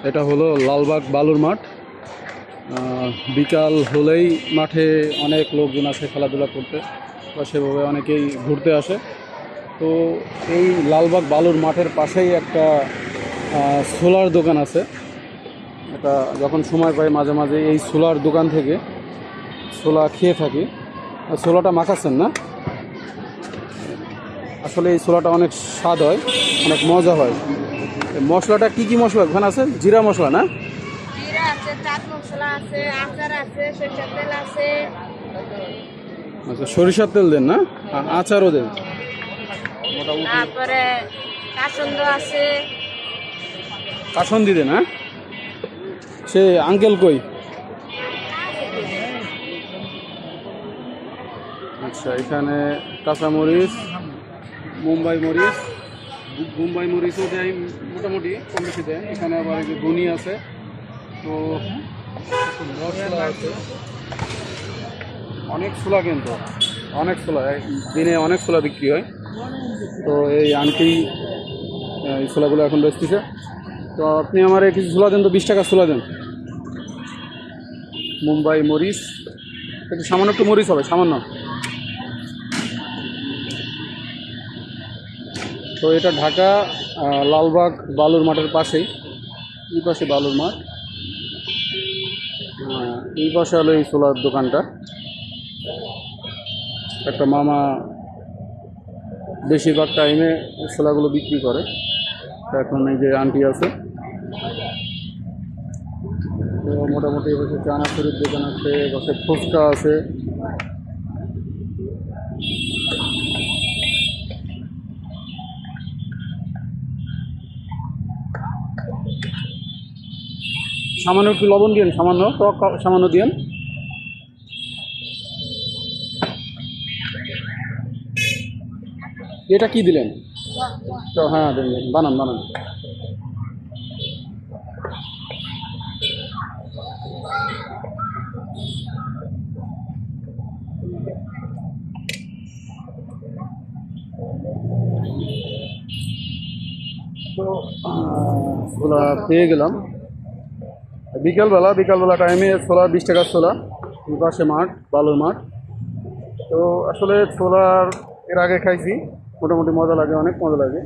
এটা হলো লালবাগ বালুর মাঠ। বিকাল হলেই মাঠে অনেক লোকজন আসে খেলাধুলা করতে, বা সেভাবে অনেকেই ঘুরতে আসে। তো এই লালবাগ বালুর মাঠের পাশেই একটা সোলার দোকান আছে। এটা যখন সময় পাই মাঝে মাঝে এই সোলার দোকান থেকে ছোলা খেয়ে থাকি। ছোলাটা মাখাচ্ছেন না? আসলে এই ছোলাটা অনেক স্বাদ হয়, অনেক মজা হয়। মশলাটা কি কি মশলা ওখানে আছে? জিরা মশলা না? জিরা আছে, চাট মশলা আছে, আচার আছে, সরিষার তেল আছে। আচ্ছা, সরিষার তেল দেন না? আচারও দেন মোটামুটি? তারপরে কাসন্দ আছে। কাসন্দি দেন? হ্যাঁ, সে আঙ্কেল কই? আচ্ছা, এখানে কাঁচামরিচ, মুম্বাই মরিচ, মুম্বাই মরিচও দেয় মোটামুটি, কম বেশি দেয়। এখানে আবার এই যে ধনি আছে, তো মশলা আছে, অনেক ছোলা, কিন্তু অনেক ছোলা, দিনে অনেক ছোলা বিক্রি হয়। তো এই আন্টি এই ছোলাগুলো এখন বেচতেছে। তো আপনি আমার কিছু ছোলা দেন তো, 20 টাকা ছোলা দেন। মুম্বাই মরিচ, একটু সামান্য একটু মরিচ হবে, সামান্য। তো এটা ঢাকা লালবাগ বালুর মাঠের পাশেই। এই পাশে বালুর মাঠ, এই পাশে হলো এই ছোলার দোকানটা। একটা মামা বেশিরভাগ টাইমে ছোলাগুলো বিক্রি করে। এখন এই যে আন্টি আছে, তো মোটামুটি এপাশে চানাচুরের দোকান আছে, এপাশে ফুচকা আছে। সামান্য একটু লবণ দিন, সামান্য টক সামান্য দিন। এটা কি দিলেন? তো হ্যাঁ, দেন, বানান বানান। তো ছোলা পেয়ে গেলাম। বিকালবেলা টাইমে ছোলা 20 টাকার ছোলা। পাশে মাঠ, বালুর মাঠ। তো আসলে ছোলার এর আগে খাইছি, মোটামুটি মজা লাগে, অনেক মজা লাগে।